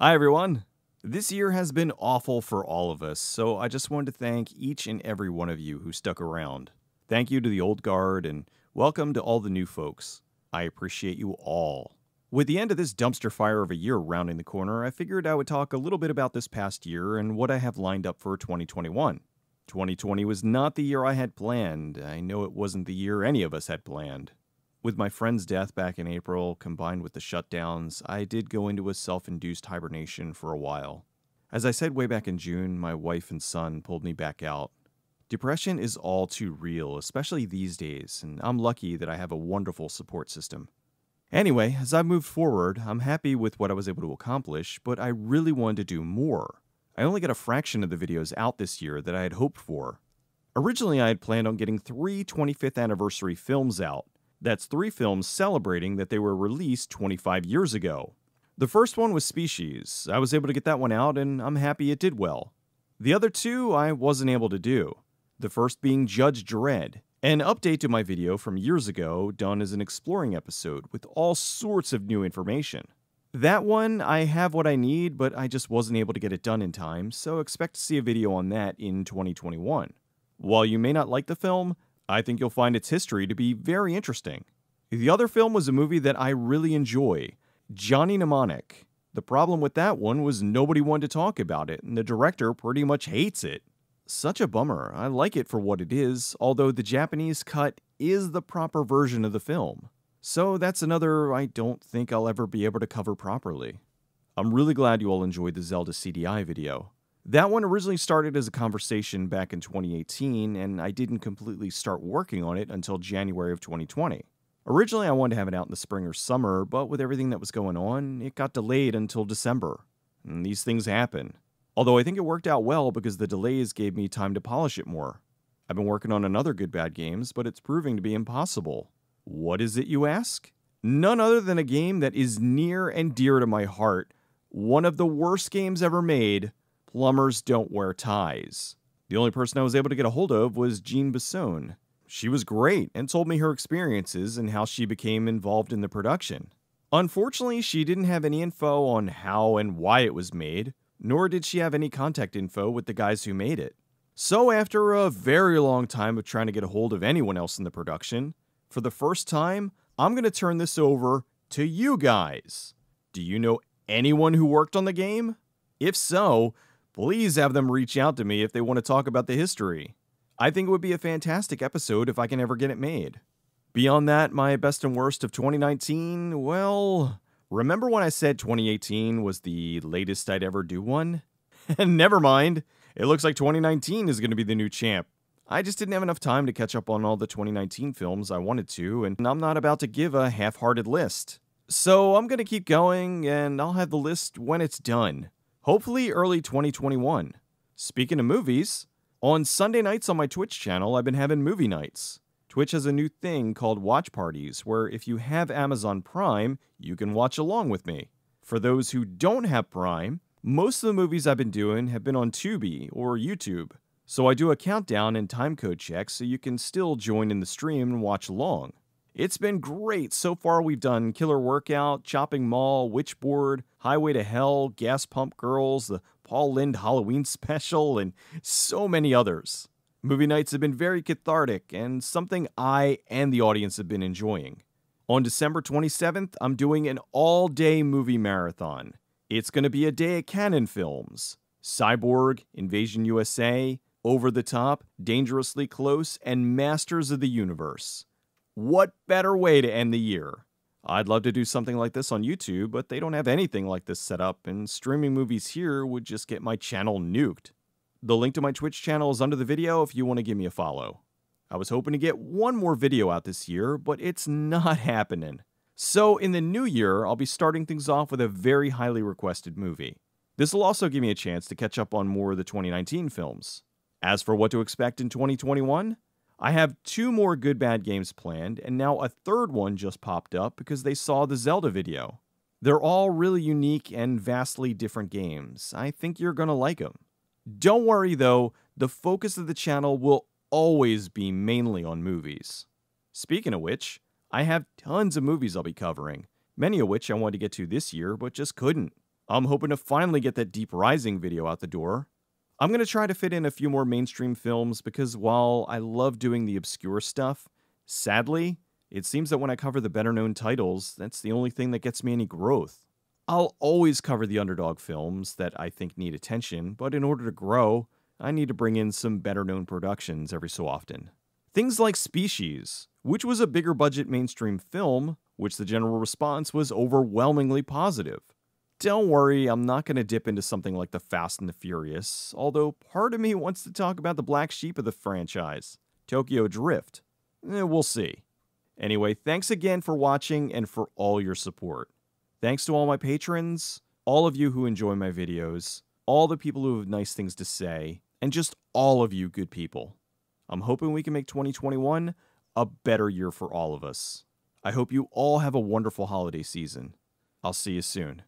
Hi everyone! This year has been awful for all of us, so I just wanted to thank each and every one of you who stuck around. Thank you to the old guard, and welcome to all the new folks. I appreciate you all. With the end of this dumpster fire of a year rounding the corner, I figured I would talk a little bit about this past year and what I have lined up for 2021. 2020 was not the year I had planned. I know it wasn't the year any of us had planned. With my friend's death back in April, combined with the shutdowns, I did go into a self-induced hibernation for a while. As I said way back in June, my wife and son pulled me back out. Depression is all too real, especially these days, and I'm lucky that I have a wonderful support system. Anyway, as I moved forward, I'm happy with what I was able to accomplish, but I really wanted to do more. I only got a fraction of the videos out this year that I had hoped for. Originally, I had planned on getting 3 25th anniversary films out. That's 3 films celebrating that they were released 25 years ago. The first one was Species. I was able to get that one out, and I'm happy it did well. The other 2 I wasn't able to do. The first being Judge Dredd, an update to my video from years ago done as an exploring episode with all sorts of new information. That one, I have what I need, but I just wasn't able to get it done in time, so expect to see a video on that in 2021. While you may not like the film, I think you'll find its history to be very interesting. The other film was a movie that I really enjoy, Johnny Mnemonic. The problem with that one was nobody wanted to talk about it, and the director pretty much hates it. Such a bummer. I like it for what it is, although the Japanese cut is the proper version of the film. So that's another I don't think I'll ever be able to cover properly. I'm really glad you all enjoyed the Zelda CDI video. That one originally started as a conversation back in 2018, and I didn't completely start working on it until January of 2020. Originally, I wanted to have it out in the spring or summer, but with everything that was going on, it got delayed until December. And these things happen. Although I think it worked out well because the delays gave me time to polish it more. I've been working on another Good Bad Games, but it's proving to be impossible. What is it, you ask? None other than a game that is near and dear to my heart. One of the worst games ever made. Plumbers Don't Wear Ties. The only person I was able to get a hold of was Jean Besson. She was great and told me her experiences and how she became involved in the production. Unfortunately, she didn't have any info on how and why it was made, nor did she have any contact info with the guys who made it. So after a very long time of trying to get a hold of anyone else in the production, for the first time, I'm going to turn this over to you guys. Do you know anyone who worked on the game? If so, please have them reach out to me if they want to talk about the history. I think it would be a fantastic episode if I can ever get it made. Beyond that, my best and worst of 2019, well, remember when I said 2018 was the latest I'd ever do one? Never mind. It looks like 2019 is going to be the new champ. I just didn't have enough time to catch up on all the 2019 films I wanted to, and I'm not about to give a half-hearted list. So I'm going to keep going, and I'll have the list when it's done. Hopefully early 2021. Speaking of movies, on Sunday nights on my Twitch channel, I've been having movie nights. Twitch has a new thing called watch parties, where if you have Amazon Prime, you can watch along with me. For those who don't have Prime, most of the movies I've been doing have been on Tubi or YouTube. So I do a countdown and timecode check so you can still join in the stream and watch along. It's been great. So far we've done Killer Workout, Chopping Mall, Witchboard, Highway to Hell, Gas Pump Girls, the Paul Lynde Halloween Special, and so many others. Movie nights have been very cathartic and something I and the audience have been enjoying. On December 27th, I'm doing an all-day movie marathon. It's going to be a day of canon films. Cyborg, Invasion USA, Over the Top, Dangerously Close, and Masters of the Universe. What better way to end the year? I'd love to do something like this on YouTube, but they don't have anything like this set up, and streaming movies here would just get my channel nuked. The link to my Twitch channel is under the video if you want to give me a follow. I was hoping to get one more video out this year, but it's not happening. So in the new year, I'll be starting things off with a very highly requested movie. This will also give me a chance to catch up on more of the 2019 films. As for what to expect in 2021, I have 2 more Good Bad Games planned, and now a third one just popped up because they saw the Zelda video. They're all really unique and vastly different games. I think you're gonna like them. Don't worry though, the focus of the channel will always be mainly on movies. Speaking of which, I have tons of movies I'll be covering, many of which I wanted to get to this year but just couldn't. I'm hoping to finally get that Deep Rising video out the door. I'm going to try to fit in a few more mainstream films because while I love doing the obscure stuff, sadly, it seems that when I cover the better-known titles, that's the only thing that gets me any growth. I'll always cover the underdog films that I think need attention, but in order to grow, I need to bring in some better-known productions every so often. Things like Species, which was a bigger budget mainstream film, which the general response was overwhelmingly positive. Don't worry, I'm not going to dip into something like The Fast and the Furious, although part of me wants to talk about the black sheep of the franchise, Tokyo Drift. We'll see. Anyway, thanks again for watching and for all your support. Thanks to all my patrons, all of you who enjoy my videos, all the people who have nice things to say, and just all of you good people. I'm hoping we can make 2021 a better year for all of us. I hope you all have a wonderful holiday season. I'll see you soon.